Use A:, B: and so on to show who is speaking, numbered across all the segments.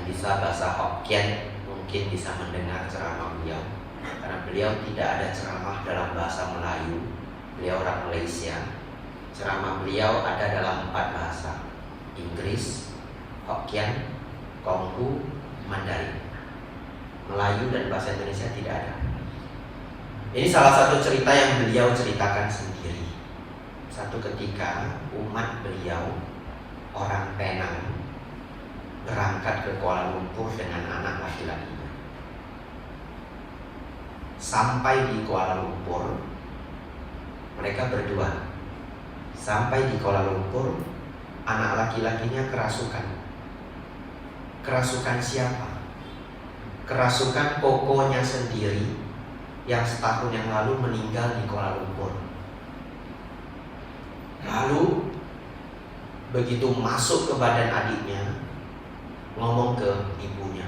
A: bisa bahasa Hokkien mungkin bisa mendengar ceramah beliau, karena beliau tidak ada ceramah dalam bahasa Melayu. Beliau orang Malaysia. Ceramah beliau ada dalam 4 bahasa: Inggris, Hokkien, Konghu, Mandarin. Melayu dan bahasa Indonesia tidak ada. Ini salah satu cerita yang beliau ceritakan sendiri. Satu ketika umat beliau, orang Penang, berangkat ke Kuala Lumpur dengan anak laki-lakinya. Sampai di Kuala Lumpur, mereka berdua. Sampai di Kuala Lumpur, anak laki-lakinya kerasukan. Kerasukan siapa? Kerasukan kokonya sendiri yang setahun yang lalu meninggal di Kuala Lumpur. Lalu begitu masuk ke badan adiknya, ngomong ke ibunya,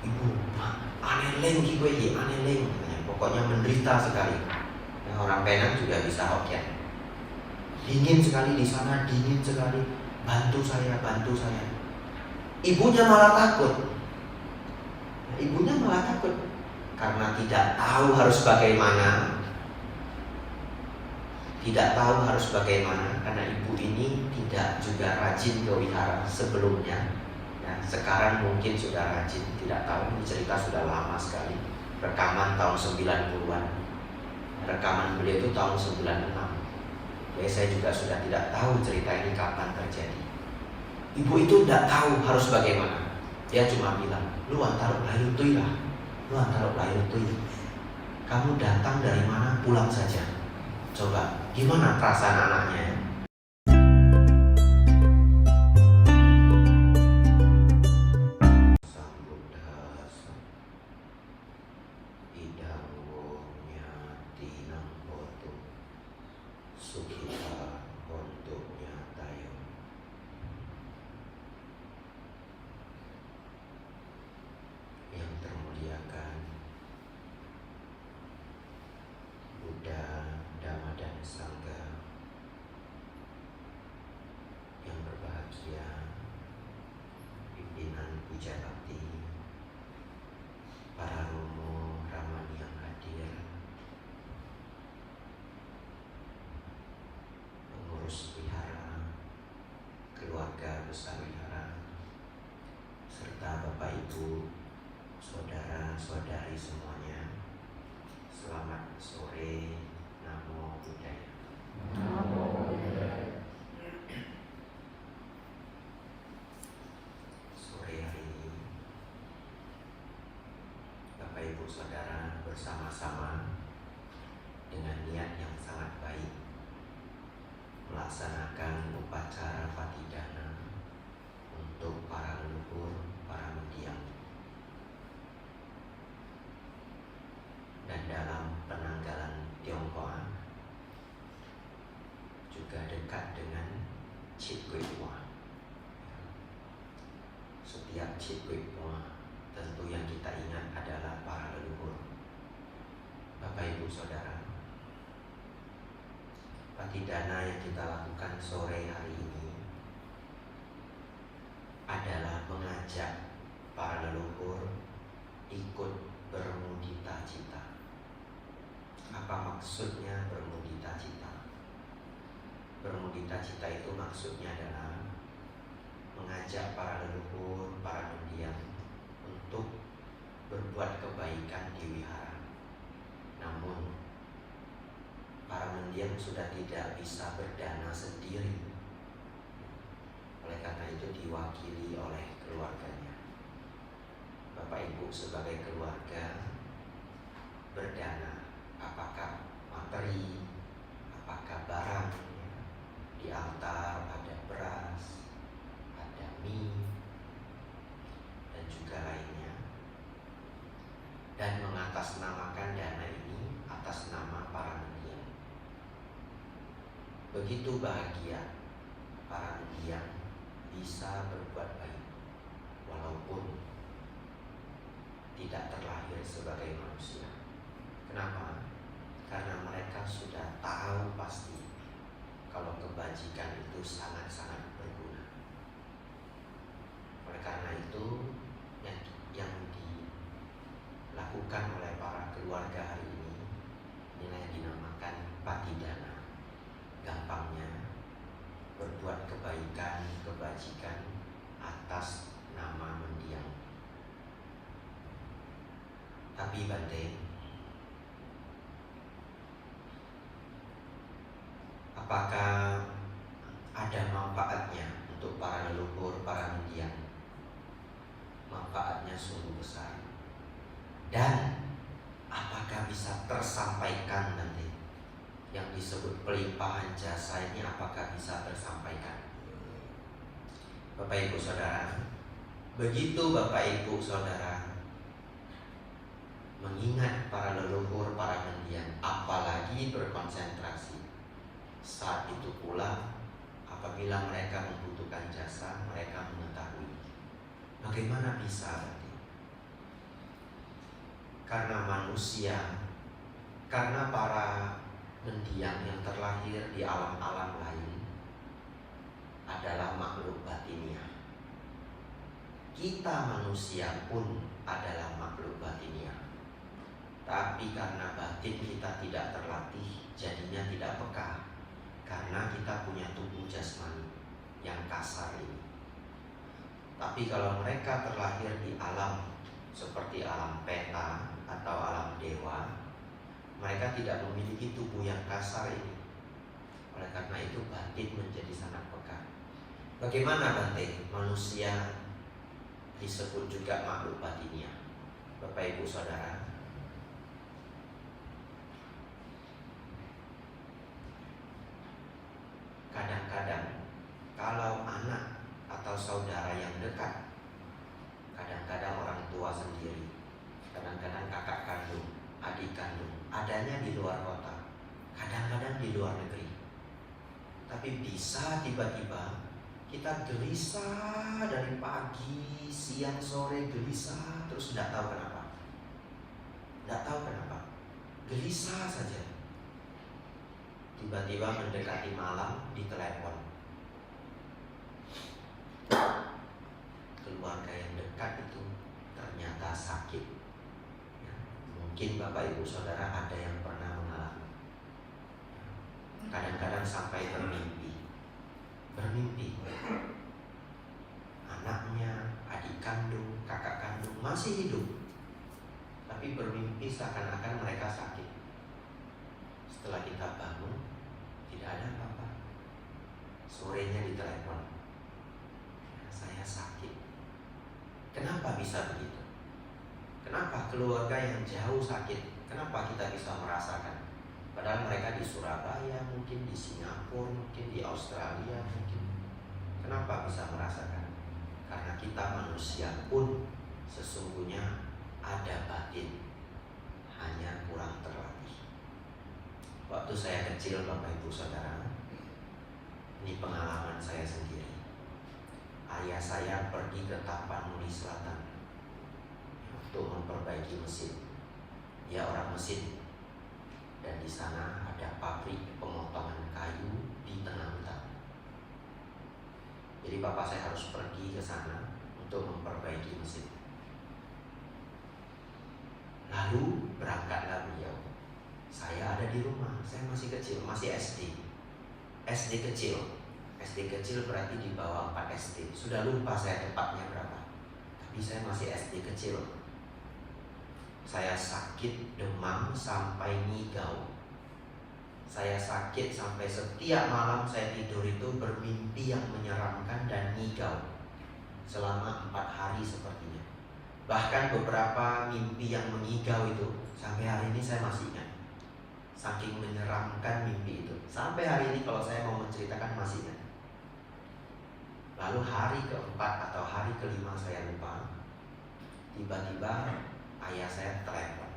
A: "Ibu, aneh leng ki kowe iki, aneh leng." Pokoknya menderita sekali. Nah, orang Penang juga bisa Hokkien. Dingin sekali di sana, dingin sekali. Bantu saya, bantu saya. Ibunya malah takut. Ibunya malah takut karena tidak tahu harus bagaimana. Tidak tahu harus bagaimana karena ibu ini tidak juga rajin ke wihara sebelumnya. Ya, sekarang mungkin sudah rajin, tidak tahu. Ini cerita sudah lama sekali. Rekaman tahun 90-an. Rekaman beliau itu tahun 96. Jadi saya juga sudah tidak tahu cerita ini kapan terjadi. Ibu itu tidak tahu harus bagaimana. Dia cuma bilang, "Lu antar lahir tuy lah. Lu antar lahir tuy. Kamu datang dari mana, pulang saja." Coba, gimana perasaan anaknya? Yang termuliakan Buddha, Dhamma dan Sangha, yang berbahagia pimpinan Puja Bakti, para romo ramani yang hadir, pengurus wihara, keluarga besar wihara, serta Bapak Ibu, saudara-saudari semuanya. Selamat sore. Namo Buddhaya. Namo Buddhaya. Sore hari ini Bapak Ibu Saudara bersama-sama dengan niat yang sangat baik melaksanakan upacara Patidana untuk para leluhur, para mendiang. Dan dalam penanggalan Tionghoa juga dekat dengan Chit Kwe Pua. Setiap Chit Kwe Pua tentu yang kita ingat adalah para leluhur. Bapak Ibu Saudara, Patidana yang kita lakukan sore hari ini adalah mengajak para leluhur ikut bermudita cita. Apa maksudnya bermudita cita? Bermudita cita itu maksudnya adalah mengajak para leluhur, para mendiang untuk berbuat kebaikan di wihara. Namun para mendiang sudah tidak bisa berdana sendiri. Oleh karena itu diwakili oleh keluarganya. Bapak Ibu sebagai keluarga berdana, apakah materi, apakah barang. Di altar ada beras, ada mie, dan juga lainnya. Dan mengatasnamakan dana ini atas nama para mendiang. Begitu bahagia para mendiang bisa berbuat baik walaupun tidak terlahir sebagai manusia. Kenapa? Karena mereka sudah tahu pasti kalau kebajikan itu sangat-sangat berguna. Oleh karena dilakukan oleh para keluarga hari ini, inilah yang dinamakan patidana. Gampangnya, berbuat kebaikan, kebajikan atas nama mendiang. Tapi Bante, apakah ada manfaatnya untuk para leluhur, para mendiang? Manfaatnya sungguh besar. Dan apakah bisa tersampaikan nanti? Yang disebut pelimpahan jasa ini apakah bisa tersampaikan? Bapak Ibu Saudara, begitu Bapak Ibu Saudara mengingat para leluhur, para mendiang, apalagi berkonsentrasi, saat itu pula apabila mereka membutuhkan jasa, mereka mengetahui. Bagaimana bisa berarti? Karena manusia, karena para mendiang yang terlahir di alam-alam lain adalah makhluk batiniah. Kita manusia pun adalah makhluk batiniah. Tapi karena batin kita tidak terlatih, jadinya tidak peka. Karena kita punya tubuh jasmani yang kasar ini. Tapi kalau mereka terlahir di alam seperti alam peta atau alam dewa, mereka tidak memiliki tubuh yang kasar ini. Oleh karena itu batin menjadi sangat peka. Bagaimana Bante? Manusia disebut juga makhluk batiniah. Bapak Ibu Saudara, kadang-kadang kalau anak atau saudara yang dekat, kadang-kadang orang tua sendiri, kadang-kadang kakak kandung, adik kandung, adanya di luar kota, kadang-kadang di luar negeri. Tapi bisa tiba-tiba kita gelisah dari pagi, siang, sore, gelisah terus, tidak tahu kenapa. Tidak tahu kenapa, gelisah saja. Tiba-tiba mendekati malam, ditelepon. Keluarga yang dekat itu ternyata sakit. Ya, mungkin Bapak Ibu Saudara ada yang pernah mengalami. Kadang-kadang sampai bermimpi anaknya, adik kandung, kakak kandung masih hidup, tapi bermimpi seakan-akan mereka sakit. Setelah kita bangun, tidak ada apa-apa. Sorenya ditelepon, saya sakit. Kenapa bisa begitu? Kenapa keluarga yang jauh sakit? Kenapa kita bisa merasakan? Padahal mereka di Surabaya, mungkin di Singapura, mungkin di Australia, mungkin. Kenapa bisa merasakan? Karena kita manusia pun sesungguhnya ada batin, hanya kurang terlatih. Waktu saya kecil Bapak Ibu Saudara, ini pengalaman saya sendiri. Ayah saya pergi ke Tapanuli Selatan untuk memperbaiki mesin. Dia orang mesin. Dan di sana ada pabrik pemotongan kayu di tengah hutan. Jadi bapak saya harus pergi ke sana untuk memperbaiki mesin. Lalu berangkatlah beliau. Saya ada di rumah, saya masih kecil, masih SD. SD kecil. SD kecil berarti di bawah 4 SD. Sudah lupa saya tepatnya berapa. Tapi saya masih SD kecil. Saya sakit demam sampai ngigau. Saya sakit sampai setiap malam saya tidur itu bermimpi yang menyeramkan dan ngigau selama 4 hari sepertinya. Bahkan beberapa mimpi yang mengigau itu sampai hari ini saya masih ingat. Saking menyeramkan mimpi itu, sampai hari ini kalau saya mau menceritakan masih ingat. Lalu hari keempat atau hari kelima saya lupa, tiba-tiba ayah saya telepon.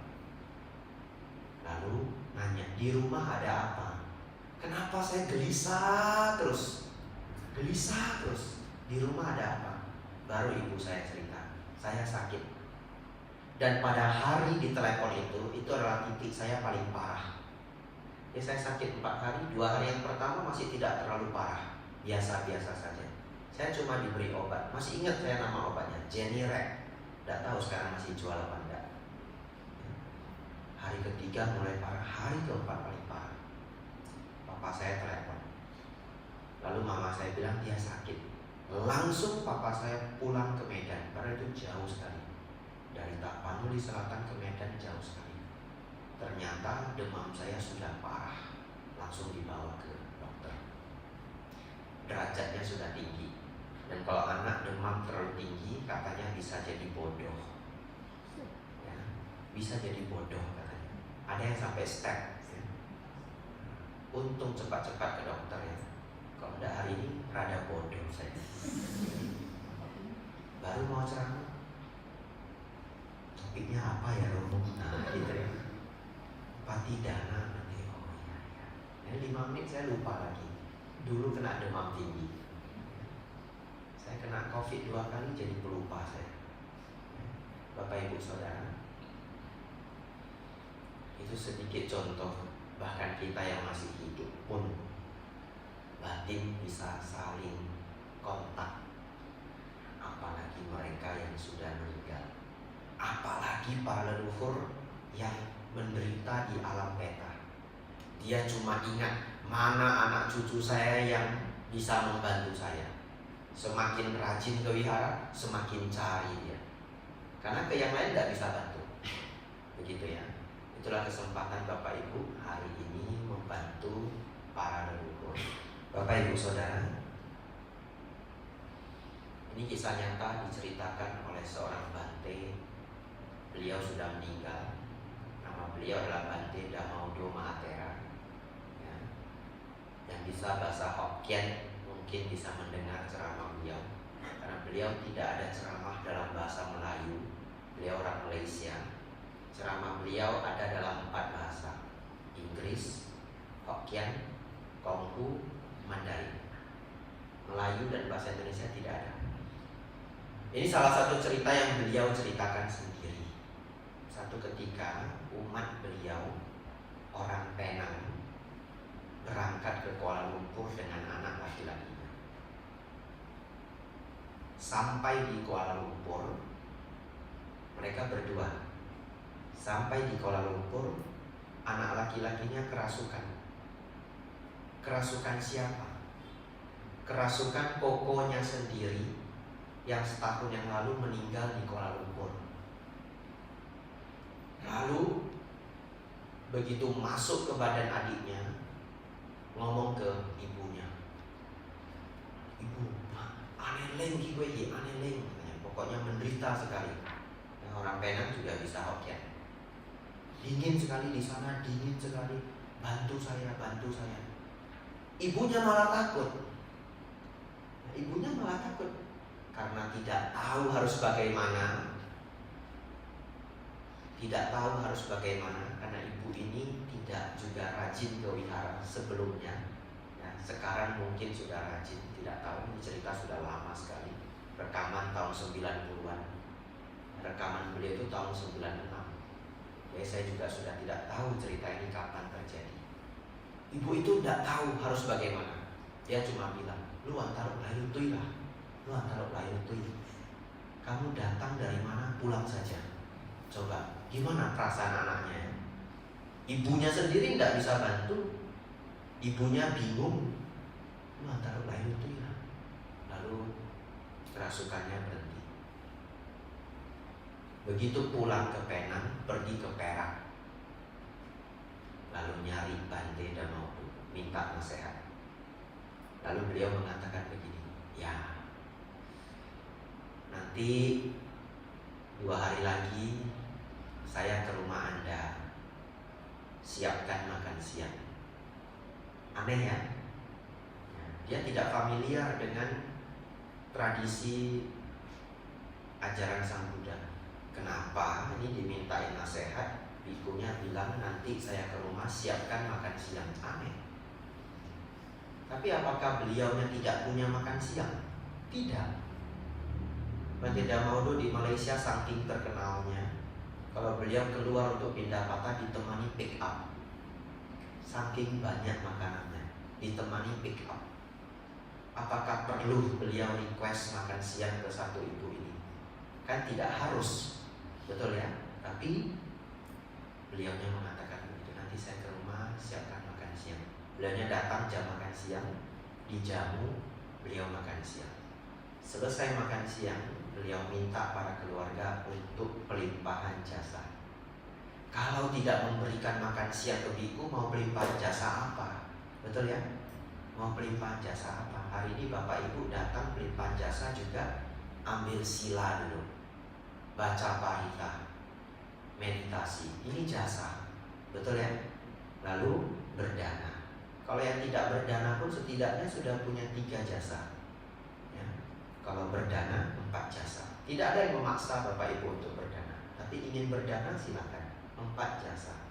A: Lalu nanya, di rumah ada apa? Kenapa saya gelisah terus? Gelisah terus. Di rumah ada apa? Baru ibu saya cerita, saya sakit. Dan pada hari di telepon itu adalah titik saya paling parah. Ya, saya sakit 4 hari, 2 hari yang pertama masih tidak terlalu parah, biasa-biasa saja. Saya cuma diberi obat, masih ingat saya nama obatnya, Jenirek. Tidak tahu sekarang masih jual apa enggak. Hari ketiga mulai parah, hari keempat paling parah. Papa saya telepon. Lalu mama saya bilang dia sakit. Langsung papa saya pulang ke Medan, padahal itu jauh sekali. Dari Tapanuli Selatan ke Medan jauh sekali. Ternyata demam saya sudah parah. Langsung dibawa ke dokter. Derajatnya sudah tinggi. Dan kalau anak demam terlalu tinggi, katanya bisa jadi bodoh. Ya, bisa jadi bodoh katanya. Ada yang sampai step. Ya. Untung cepat-cepat ke dokter ya. Kalau enggak hari ini rada bodoh saya. Baru mau ceramah. Topiknya apa ya Romo? Nah gitu ya. Patidana nanti. Oh iya ya. Ini 5 menit saya lupa lagi. Dulu kena demam tinggi. Saya kena COVID 2 kali jadi pelupa saya. Bapak Ibu Saudara, itu sedikit contoh. Bahkan kita yang masih hidup pun batin bisa saling kontak. Apalagi mereka yang sudah meninggal. Apalagi para leluhur yang menderita di alam peta. Dia cuma ingat mana anak cucu saya yang bisa membantu saya. Semakin rajin ke wihara, semakin cari dia. Karena ke yang lain tidak bisa bantu. Begitu ya. Itulah kesempatan Bapak Ibu hari ini membantu para leluhur. Bapak Ibu Saudara, ini kisah nyata diceritakan oleh seorang Bante. Beliau sudah meninggal. Nama beliau adalah Bante Damaudo Mahatera ya. Yang bisa bahasa Hokkien mungkin bisa mendengar ceramah beliau. Karena beliau tidak ada ceramah dalam bahasa Melayu. Beliau orang Malaysia. Ceramah beliau ada dalam 4 bahasa: Inggris, Hokkien, Konghu, Mandarin. Melayu dan bahasa Indonesia tidak ada. Ini salah satu cerita yang beliau ceritakan sendiri. Satu ketika umat beliau, orang Penang, berangkat ke Kuala Lumpur dengan anak laki-lakinya. Sampai di Kuala Lumpur, mereka berdua. Sampai di Kuala Lumpur, anak laki-lakinya kerasukan. Kerasukan siapa? Kerasukan kokonya sendiri yang setahun yang lalu meninggal di Kuala Lumpur. Lalu begitu masuk ke badan adiknya, ngomong ke ibunya, "Ibu, aneh leng ki gue, aneh leng," katanya. Pokoknya menderita sekali. Yang orang Penang juga bisa Hokkien. Dingin sekali di sana, dingin sekali. Bantu saya, bantu saya. Ibunya malah takut. Ibunya malah takut karena tidak tahu harus bagaimana. Tidak tahu harus bagaimana karena ibu ini tidak juga rajin ke wihara sebelumnya. Ya, sekarang mungkin sudah rajin, tidak tahu. Ini cerita sudah lama sekali. Rekaman tahun 90-an. Rekaman beliau itu tahun 96. Jadi saya juga sudah tidak tahu cerita ini kapan terjadi. Ibu itu tidak tahu harus bagaimana. Dia cuma bilang, "Lu antaruk layu tuy lah. Lu antaruk layu tuy. Kamu datang dari mana, pulang saja." Coba, gimana perasaan anaknya? Ibunya sendiri tidak bisa bantu. Ibunya bingung. "Lu antaruk layu tuy lah." Lalu kerasukannya berhenti. Begitu pulang ke Penang, pergi ke Perak, lalu nyari Bante Damaudo, minta nasihat. Lalu beliau mengatakan begini, "Ya, nanti 2 hari lagi saya ke rumah Anda, siapkan makan siang." Aneh ya? Dia tidak familiar dengan tradisi ajaran Sang Buddha. Kenapa ini dimintain nasihat? Bikunya bilang, "Nanti saya ke rumah siapkan makan siang." Aneh. Tapi apakah beliaunya tidak punya makan siang? Tidak. Bante Damaudo di Malaysia saking terkenalnya, kalau beliau keluar untuk pindah patah ditemani pick up. Saking banyak makanannya, ditemani pick up. Apakah perlu beliau request makan siang ke satu ibu ini? Kan tidak harus, betul ya? Tapi beliaunya mengatakan begitu, nanti saya ke rumah siapkan makan siang. Beliaunya datang jam makan siang, dijamu, beliau makan siang. Selesai makan siang, beliau minta para keluarga untuk pelimpahan jasa. Kalau tidak memberikan makan siang ke biku, mau pelimpahan jasa apa? Betul ya? Mau pelimpahan jasa apa? Hari ini Bapak Ibu datang pelimpahan jasa juga ambil sila dulu, baca parita, meditasi. Ini jasa, betul ya? Lalu berdana. Kalau yang tidak berdana pun setidaknya sudah punya 3 jasa. Kalau berdana 4 jasa. Tidak ada yang memaksa Bapak Ibu untuk berdana, tapi ingin berdana silakan, 4 jasa.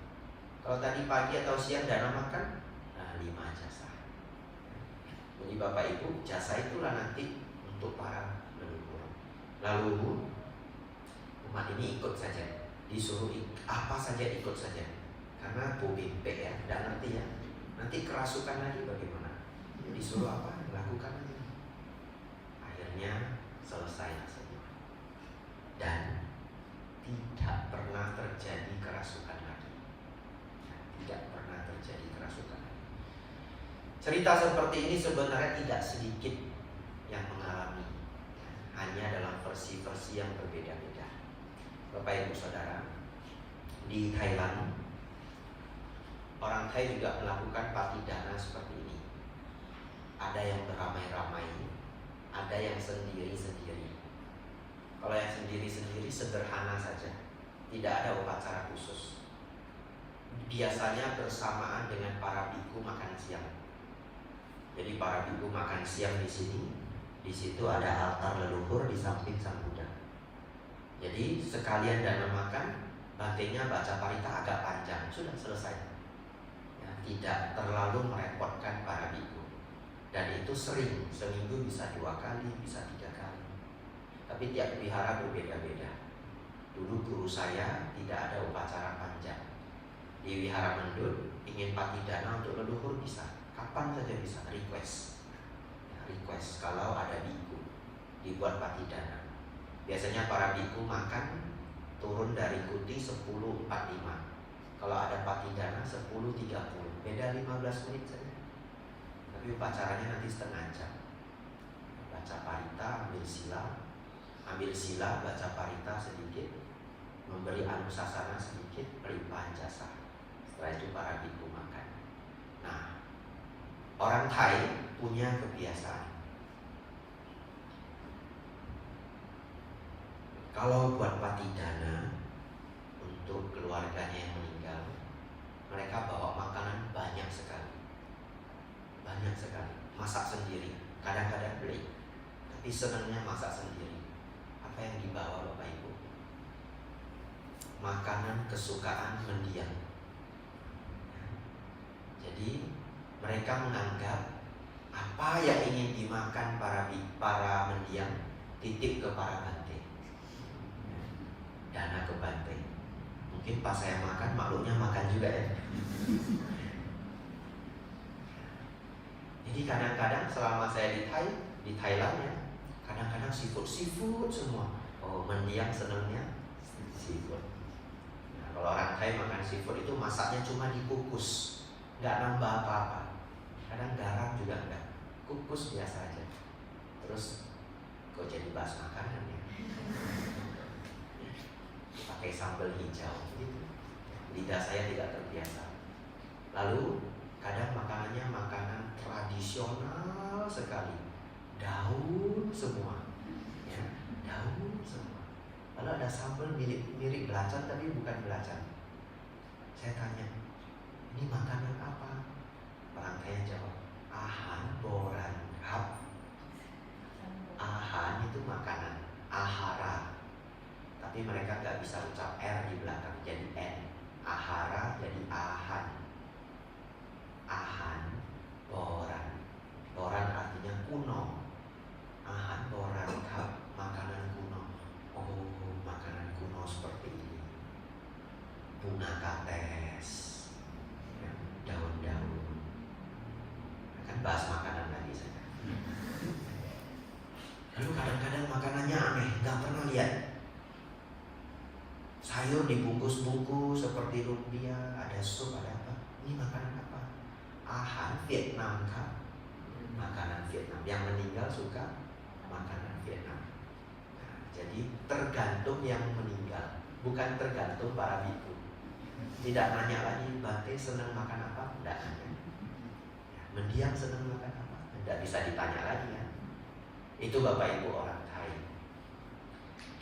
A: Kalau tadi pagi atau siang dana makan, 5 jasa. Jadi Bapak Ibu, jasa itulah nanti untuk para leluhur. Lalu umat ini ikut saja, disuruh apa saja ikut saja. Karena Bu Bimpe ya, tidak ngerti ya. Nanti kerasukan lagi bagaimana? Disuruh apa? Lakukan aja. Akhirnya selesai semua, dan tidak pernah terjadi kerasukan lagi. Tidak pernah terjadi kerasukan lagi. Cerita seperti ini sebenarnya tidak sedikit yang mengalami, hanya dalam versi-versi yang berbeda-beda. Bapak Ibu Saudara, di Thailand, orang Thai juga melakukan patidana seperti ini. Ada yang beramai-ramai, ada yang sendiri-sendiri. Kalau yang sendiri-sendiri sederhana saja, tidak ada upacara khusus. Biasanya bersamaan dengan para biku makan siang. Jadi para biku makan siang di sini, di situ ada altar leluhur di samping Sang Buddha. Jadi sekalian dana makan, bantainya baca parita agak panjang, sudah selesai. Ya, tidak terlalu merepotkan para biku. Dan itu sering, seminggu bisa 2 kali, bisa 3 kali. Tapi tiap wihara berbeda-beda. Dulu guru saya tidak ada upacara panjang. Di wihara Mendut, ingin patidana untuk leluhur bisa, kapan saja bisa, request. Request kalau ada biku dibuat patidana. Biasanya para biku makan turun dari kuti 10.45. Kalau ada patidana 10.30, beda 15 menit saja. Tapi upacaranya nanti setengah jam. Baca parita, ambil sila, baca parita sedikit, memberi anusasana sedikit, pelimpahan jasa. Setelah itu para biku makan. Nah, orang Thai punya kebiasaan, kalau buat patidana untuk keluarganya yang meninggal, mereka bawa makanan banyak sekali. Banyak sekali, masak sendiri, kadang-kadang beli, tapi senangnya masak sendiri. Apa yang dibawa Bapak Ibu? Makanan kesukaan mendiang. Jadi mereka menganggap apa yang ingin dimakan para mendiang titip ke para bante, dana ke bante. Mungkin pas saya makan, makhluknya makan juga ya. Jadi kadang-kadang selama saya di Thailand ya, kadang-kadang seafood semua. Oh, mendiang senangnya seafood. Nah, kalau orang Thai makan seafood itu masaknya cuma dikukus, nggak nambah apa-apa. Kadang garam juga enggak, kukus biasa aja. Terus kok jadi bahas makanan ya? Pakai sambal hijau gitu. Lidah saya tidak terbiasa. Lalu kadang makanannya makanan tradisional sekali, daun semua, ya, daun semua. Lalu ada sambal mirip belacan tapi bukan belacan. Saya tanya, ini makanan apa? Orang Thai jawab, ahan boran hap. Ahan itu makanan, ahara. Tapi mereka nggak bisa ucap R di belakang, jadi N. Ahara jadi ahan. Ahan boran. Boran artinya kuno. Ahan boran hap, makanan kuno. Oh, makanan kuno seperti ini. Bunga kates, ya, daun-daun. Akan bahas makanan lagi saya. Lalu kadang-kadang makanannya aneh, nggak pernah lihat. sayur dibungkus-bungkus seperti lumpia, ada sup, ada apa. Ini makanan apa? Ahan Vietnam kan? Makanan Vietnam. Yang meninggal suka makanan Vietnam. Nah, jadi tergantung yang meninggal, bukan tergantung para biku. Tidak nanya lagi, Bante senang makan apa? Tidak nanya. Mendiang senang makan apa? Tidak bisa ditanya lagi ya. Itu Bapak Ibu orang Thai.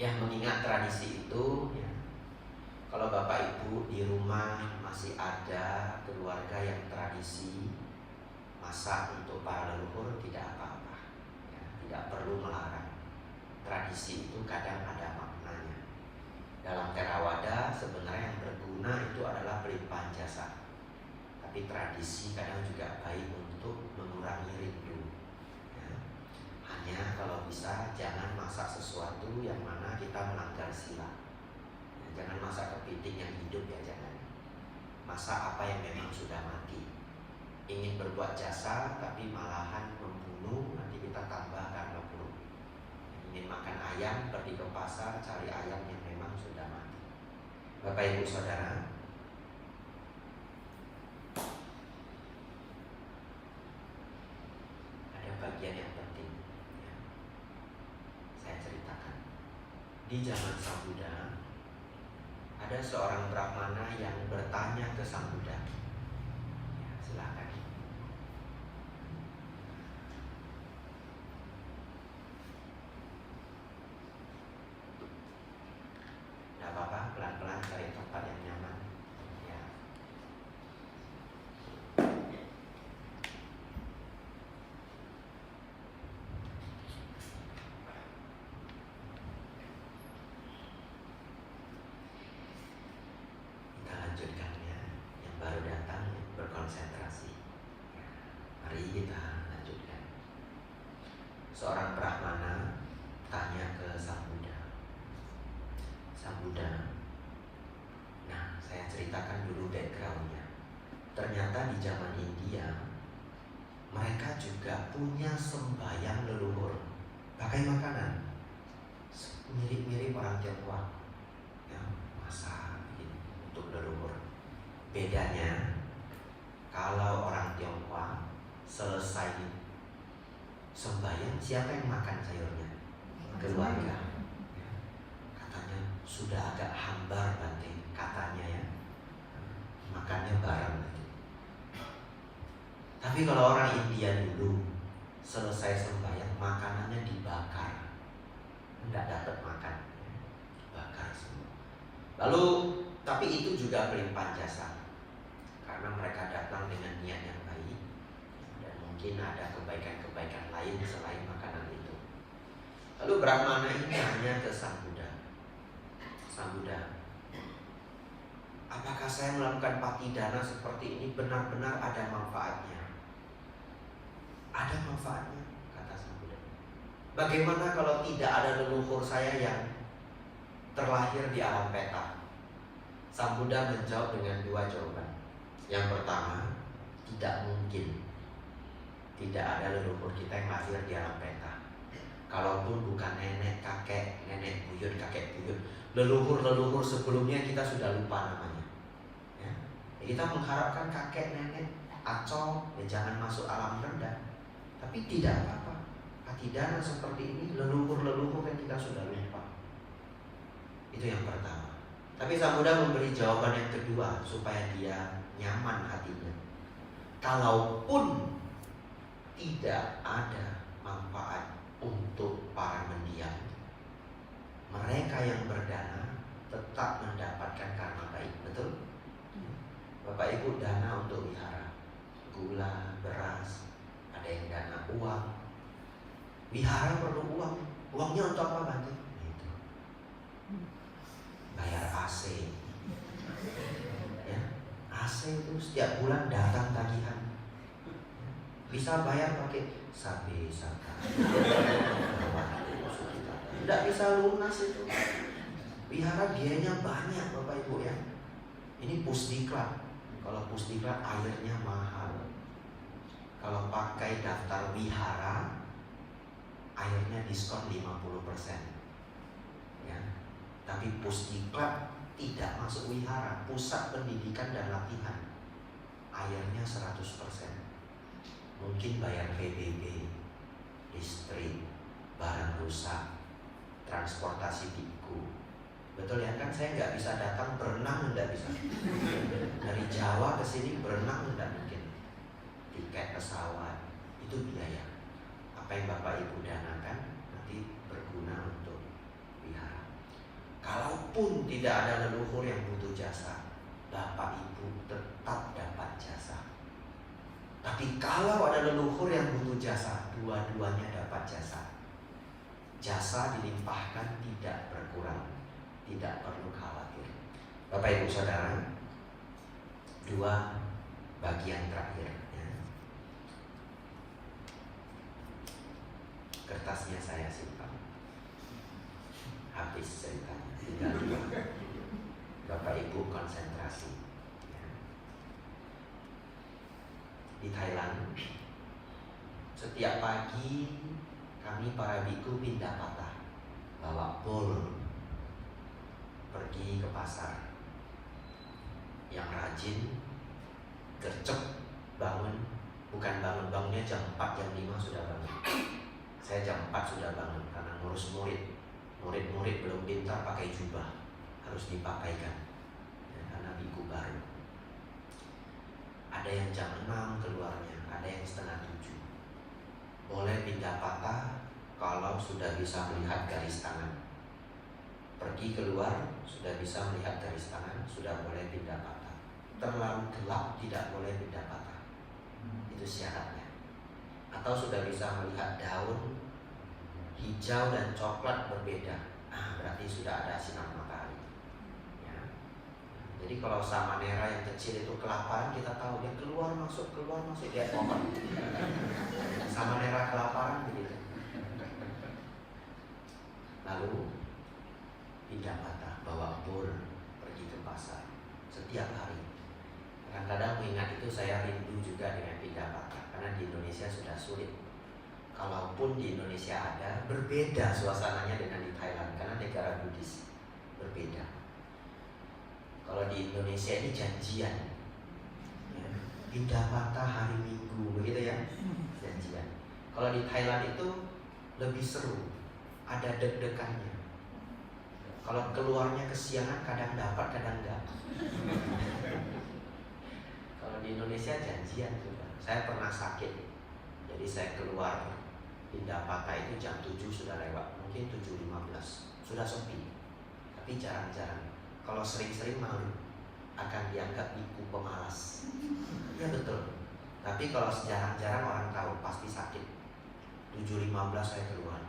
A: Yang mengingat tradisi itu ya, kalau Bapak Ibu di rumah masih ada keluarga yang tradisi masak untuk para leluhur, tidak apa-apa ya, tidak perlu melarang. Tradisi itu kadang ada maknanya. Dalam Theravada sebenarnya yang berguna itu adalah pelimpahan jasa. Tapi tradisi kadang juga baik untuk mengurangi rindu ya. Hanya kalau bisa jangan masak sesuatu yang mana kita melanggar sila ya, jangan masak kepiting yang hidup ya, jangan. Masak apa yang memang sudah mati. Ingin berbuat jasa tapi malahan membunuh, nanti kita tambah karena bunuh. Ingin makan ayam, pergi ke pasar cari ayam yang memang sudah mati. Bapak Ibu Saudara, ada bagian yang penting ya, saya ceritakan. Di zaman Sang Buddha ada seorang Brahmana yang bertanya ke Sang Buddha ya, silakan. Tidak apa-apa, pelan-pelan cari tempat yang nyaman ya. Kita lanjutkan ya. Yang baru datang berkonsentrasi ya. Mari kita lanjutkan. Seorang Brahmana tanya ke Sang Buddha, Sang Buddha, nah saya ceritakan dulu backgroundnya. Ternyata di zaman India mereka juga punya sembahyang leluhur, pakai makanan mirip-mirip orang Tionghoa ya, masak begini untuk leluhur. Bedanya kalau orang Tionghoa selesai sembahyang, siapa yang makan sayurnya? Keluarga. Katanya sudah agak hambar Bante, katanya ya, makannya bareng gitu. Tapi kalau orang India dulu selesai sembahyang makanannya dibakar, tidak dapat makan, bakar semua. Lalu tapi itu juga pelimpahan jasa, karena mereka datang dengan niat yang baik dan mungkin ada kebaikan-kebaikan lain selain makanan itu. Lalu Brahmana ini nanya ke Sang Buddha, Sang Buddha, apakah saya melakukan patidana seperti ini benar-benar ada manfaatnya? Ada manfaatnya, kata Sang Buddha. Bagaimana kalau tidak ada leluhur saya yang terlahir di alam peta? Sang Buddha menjawab dengan dua jawaban. Yang pertama, tidak mungkin tidak ada leluhur kita yang lahir di alam peta. Kalaupun bukan nenek, kakek, nenek buyut, kakek buyut, leluhur-leluhur sebelumnya kita sudah lupa namanya ya. Kita mengharapkan kakek, nenek, acol ya jangan masuk alam rendah. Tapi tidak apa-apa, patidana seperti ini leluhur-leluhur yang kita sudah lupa. Itu yang pertama. Tapi Sang Buddha memberi jawaban yang kedua supaya dia nyaman hatinya. Kalaupun tidak ada manfaat untuk para mendiang, mereka yang berdana tetap mendapatkan karma baik. Betul? Bapak Ibu dana untuk wihara, gula, beras, ada yang dana uang. Wihara perlu uang. Uangnya untuk apa Bante? Itu bayar AC ya. AC itu setiap bulan datang tagihan, bisa bayar pakai sabe saka, tidak bisa lunas itu. Wihara biayanya banyak Bapak Ibu ya. Ini pusdiklat. Kalau pusdiklat airnya mahal. Kalau pakai daftar wihara airnya diskon 50% ya. Tapi pusdiklat tidak masuk wihara, pusat pendidikan dan latihan, airnya 100%. Mungkin bayar PBB, listrik, barang rusak, transportasi piku. Betul ya kan, saya nggak bisa datang berenang, nggak bisa. Dari Jawa ke sini berenang nggak mungkin. Tiket pesawat itu biaya. Apa yang Bapak Ibu danakan nanti berguna untuk wihara. Kalaupun tidak ada leluhur yang butuh jasa, Bapak Ibu tetap dapat jasa. Tapi kalau ada leluhur yang butuh jasa, dua-duanya dapat jasa. Jasa dilimpahkan, tidak berkurang, tidak perlu khawatir. Bapak Ibu Saudara, dua bagian terakhir ya. Kertasnya saya simpan, habis ceritanya, tinggal dua. Bapak Ibu konsentrasi ya. Di Thailand, setiap pagi kami para biku pindah patah, bawa bol, pergi ke pasar. Yang rajin, gercep, bangun. Bukan bangunnya jam 4, jam 5 sudah bangun. Saya jam 4 sudah bangun karena ngurus murid. Murid-murid belum pintar pakai jubah, harus dipakaikan ya, karena biku baru. Ada yang jam 6 keluarnya, ada yang setengah 7. Boleh pindah patah kalau sudah bisa melihat garis tangan. Pergi keluar, sudah bisa melihat garis tangan, sudah boleh pindah patah. Terlalu gelap tidak boleh pindah patah, itu syaratnya. Atau sudah bisa melihat daun hijau dan coklat berbeda, berarti sudah ada sinar matahari ya. Jadi kalau samanera yang kecil itu kelaparan, kita tahu dia keluar masuk dia pohon. Samanera kelaparan begitu. Lalu pindah patah, bawa bor, pergi ke pasar setiap hari. Kadang-kadang mengingat itu saya rindu juga dengan pindah patah, karena di Indonesia sudah sulit. Kalaupun di Indonesia ada, berbeda suasananya dengan di Thailand, karena negara Buddhis berbeda. Kalau di Indonesia ini janjian ya, pindah patah hari Minggu begitu ya, janjian. Kalau di Thailand itu lebih seru, ada deg-degannya. Kalau keluarnya kesiangan, kadang dapat, kadang enggak. Kalau di Indonesia janjian juga. Saya pernah sakit, jadi saya keluar pindah patah itu jam 7 sudah lewat, mungkin 7.15 sudah sepi. Tapi jarang-jarang. Kalau sering-sering malu, akan dianggap biku pemalas. Ya betul. Tapi kalau jarang-jarang orang tahu pasti sakit. 7.15 saya keluar,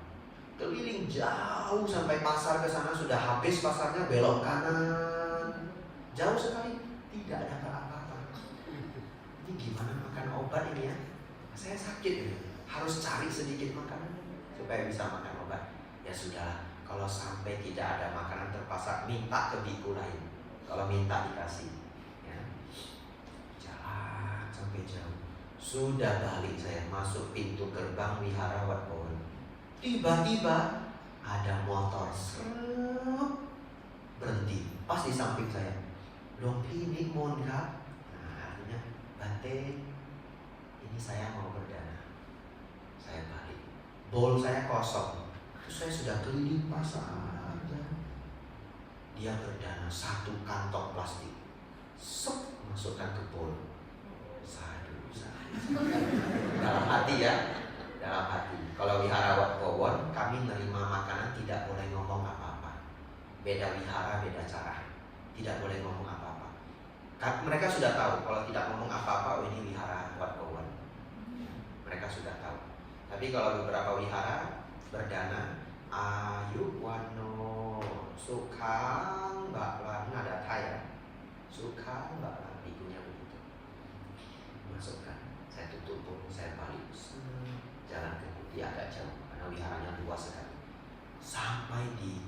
A: keliling jauh sampai pasar ke sana, sudah habis pasarnya, belok kanan, jauh sekali, tidak ada apa-apa. Ini gimana makan obat ini ya? Saya sakit ini, harus cari sedikit makanan supaya bisa makan obat. Ya sudah, kalau sampai tidak ada makanan terpaksa minta ke biku lain. Kalau minta dikasih, ya. Jalan sampai jauh. Sudah balik saya, masuk pintu gerbang wihara Wat Bowen. Tiba-tiba ada motor berhenti pas di samping saya. Loh, ini mohon kak. Nah, artinya Bante, ini saya mau berdana. Saya balik, bowl saya kosong. Terus saya sudah keliling pasar. Dia berdana 1 kantong plastik, masukkan ke bowl. Sadu. Dalam hati ya, dalam hati. Kalau wihara Wat Bowen, kami nerima makanan tidak boleh ngomong apa-apa. Beda wihara, beda cara. Tidak boleh ngomong apa-apa. Mereka sudah tahu kalau tidak ngomong apa-apa, ini wihara Wat Bowen. Mereka sudah tahu. Tapi kalau beberapa wihara berdana, ayu wano sukang baklan, ada Thai, sukang baklan, bikunya begitu. Masukkan, saya tutup pun, saya balik, jalan ke Putih agak jauh karena wiharanya luas sekali. Sampai di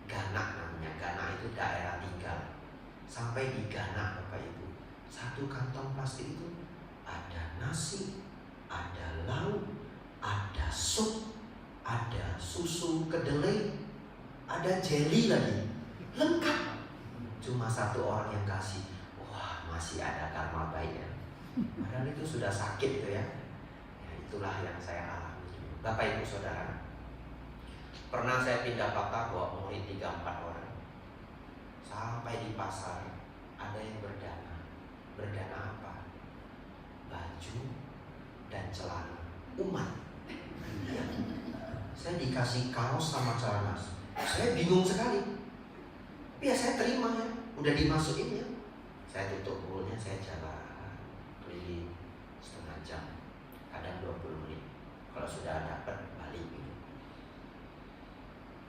A: Ganak namanya, Ganak itu daerah tinggal. Sampai di Ganak Bapak Ibu, 1 kantong plastik itu ada nasi, ada lauk, ada sup, ada susu kedelai, ada jelly lagi. lengkap. Cuma satu orang yang kasih, wah masih ada karma baik ya. Padahal itu sudah sakit itu ya. Ya itulah yang saya alami. Bapak Ibu Saudara, pernah saya pindah kota bawa murid 3-4 orang. Sampai di pasar ada yang berdana. Berdana apa? Baju dan celana umat. Saya dikasih kaos sama celana. Saya bingung sekali. Ya saya terima ya, udah dimasukin ya. Saya tutup mulutnya, saya jalan keliling setengah jam, kadang 20 menit. Kalau sudah dapat balik gitu.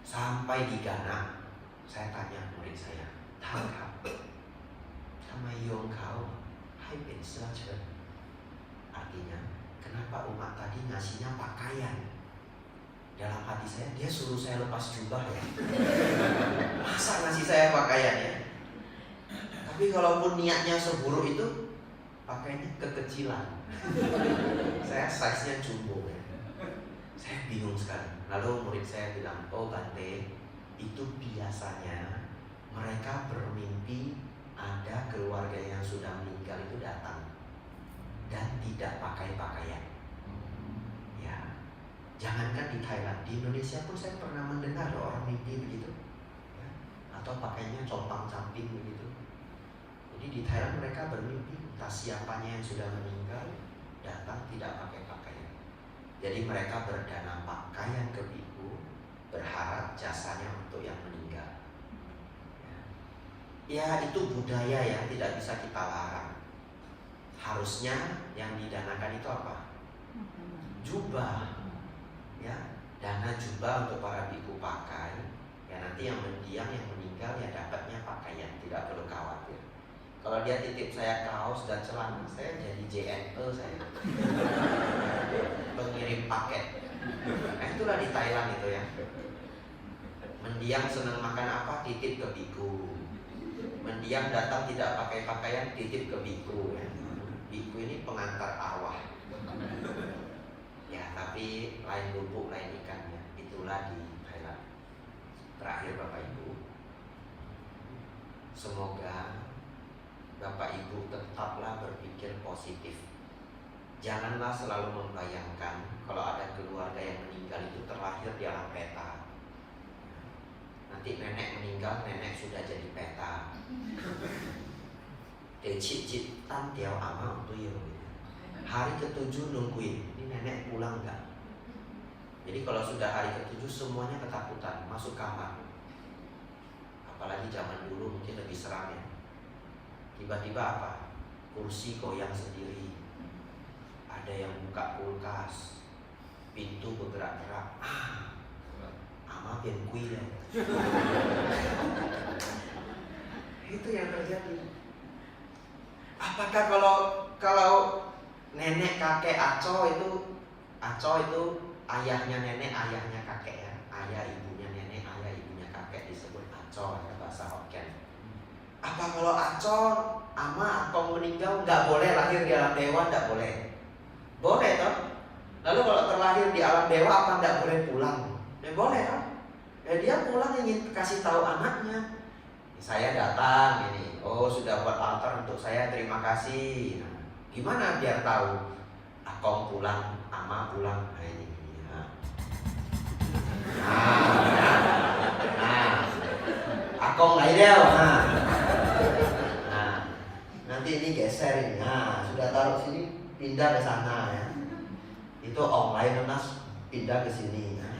A: Sampai di Ghana, saya tanya murid saya, "Tahu Tamayong kau, hai pensil chen." Artinya, kenapa umat tadi ngasihnya pakaian? Dalam hati saya, dia suruh saya lepas jubah ya. Masa ngasih saya pakaian ya? Tapi kalaupun niatnya seburuk itu, pakainya kekecilan. Saya size-nya jumbo ya. Saya bingung sekali. Lalu murid saya bilang, "Oh Bante, itu biasanya mereka bermimpi ada keluarga yang sudah meninggal itu datang dan tidak pakai pakaian." Ya, jangankan di Thailand, di Indonesia pun saya pernah mendengar loh orang mimpi begitu ya. Atau pakainya compang-camping begitu. Jadi di Thailand mereka bermimpi entah siapanya yang sudah meninggal datang tidak pakai pakaian. Jadi mereka berdana pakaian ke biku, berharap jasanya untuk yang meninggal ya. Itu budaya yang tidak bisa kita larang. Harusnya yang didanakan itu apa? Jubah ya, dana jubah untuk para biku pakai ya. Nanti yang mendiang, yang meninggal ya dapatnya pakaian, tidak perlu khawatir. Kalau dia titip saya kaos dan celana, saya jadi JNE saya. Pengirim paket. Nah itulah di Thailand itu ya. Mendiang senang makan apa, titip ke biku. Mendiang datang tidak pakai pakaian, titip ke biku ya. Biku ini pengantar arwah. Ya, tapi lain lubuk, lain ikannya. Itulah di Thailand. Terakhir Bapak Ibu, semoga Bapak Ibu tetaplah berpikir positif. Janganlah selalu membayangkan kalau ada keluarga yang meninggal itu terlahir di alam peta. Nanti nenek meninggal, nenek sudah jadi peta. Decit-cit tan tiao ama untuk hari ke-7 nungguin, ini nenek pulang enggak? Jadi kalau sudah hari ke-7 semuanya ketakutan, masuk kamar. Apalagi zaman dulu mungkin lebih seram ya. Tiba-tiba apa? Kursi goyang sendiri. Ada yang buka kulkas, pintu bergerak-gerak. Ama pian kui ya. Itu yang terjadi. Apakah kalau nenek kakek Aco itu ayahnya nenek, ayahnya kakek ya. Ayah ibunya nenek, ayah ibunya kakek disebut Aco ya, bahasa Hokkien. Apa kalau Aco, ama, akong meninggal nggak boleh lahir di alam dewa? Nggak boleh. Boleh toh? Lalu kalau terlahir di alam dewa apa nggak boleh pulang? Ya boleh toh? Ya dia pulang ingin kasih tahu anaknya. Saya datang ini, oh sudah buat altar untuk saya, terima kasih. Nah, gimana biar tahu? Akong pulang, ama pulang. Nah ini. Nah, akong laidel. Nah, nanti ini geser ini. Nah, sudah taruh sini, pindah ke sana ya. Itu ong lain nas pindah ke sini. Nah.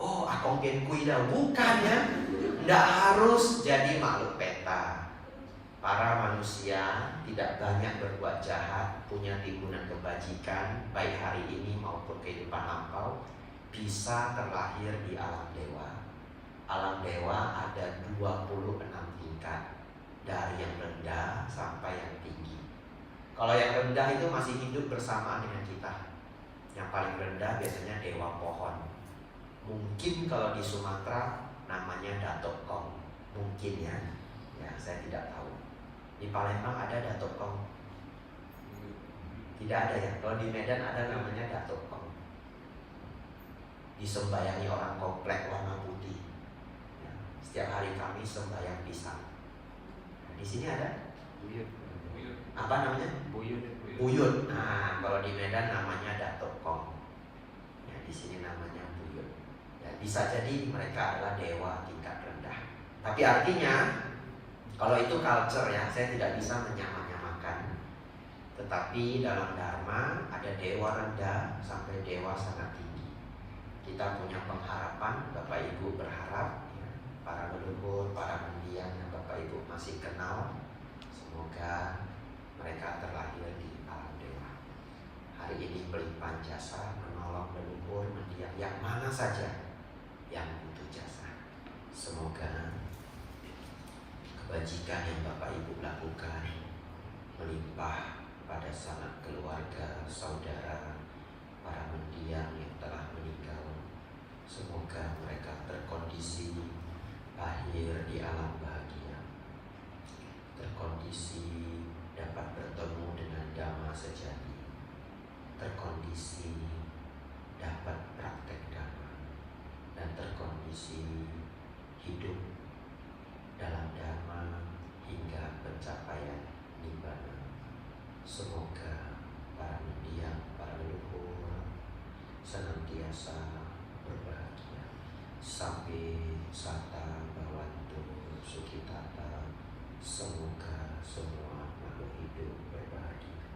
A: Oh, akong pian kui dah, bukan ya? Tidak harus jadi makhluk peta. Para manusia tidak banyak berbuat jahat, punya timbunan kebajikan, baik hari ini maupun kehidupan lampau, bisa terlahir di alam dewa. Alam dewa ada 26 tingkat, dari yang rendah sampai yang tinggi. Kalau yang rendah itu masih hidup bersamaan dengan kita. Yang paling rendah biasanya dewa pohon. Mungkin kalau di Sumatera namanya Datuk Kong, mungkin ya, saya tidak tahu. Di Palembang ada Datuk Kong? Tidak ada ya. Kalau di Medan ada namanya Datuk Kong. Disembayangi orang komplek warna putih. Ya. Setiap hari kami sembahyang pisang. Nah, di sini ada
B: Buyut.
A: apa namanya?
B: Buyut.
A: Buyut. Nah, kalau di Medan namanya Datuk Kong. Ya, di sini namanya buyut. Ya, bisa jadi mereka adalah dewa tingkat rendah. Tapi artinya kalau itu culture ya, saya tidak bisa menyamakan. Tetapi dalam Dharma ada dewa rendah sampai dewa sangat tinggi. Kita punya pengharapan, Bapak Ibu berharap ya, para leluhur, para mendiang yang Bapak Ibu masih kenal, semoga mereka terlahir di alam dewa. Hari ini berlimpah jasa menolong leluhur mendiang yang mana saja yang butuh jasa. Semoga kebajikan yang Bapak Ibu lakukan melimpah pada sanak keluarga, saudara, para mendiang yang telah meninggal. Semoga mereka terkondisi lahir di alam bahagia, terkondisi dapat bertemu dengan Dhamma sejati, terkondisi dapat praktek Dhamma, dan terkondisi hidup dalam Dhamma hingga pencapaian Nibbana. Semoga para mendiang, para leluhur senantiasa berbahagia. Sampai sata bawantu sukitata. Semoga semua makhluk hidup berbahagia.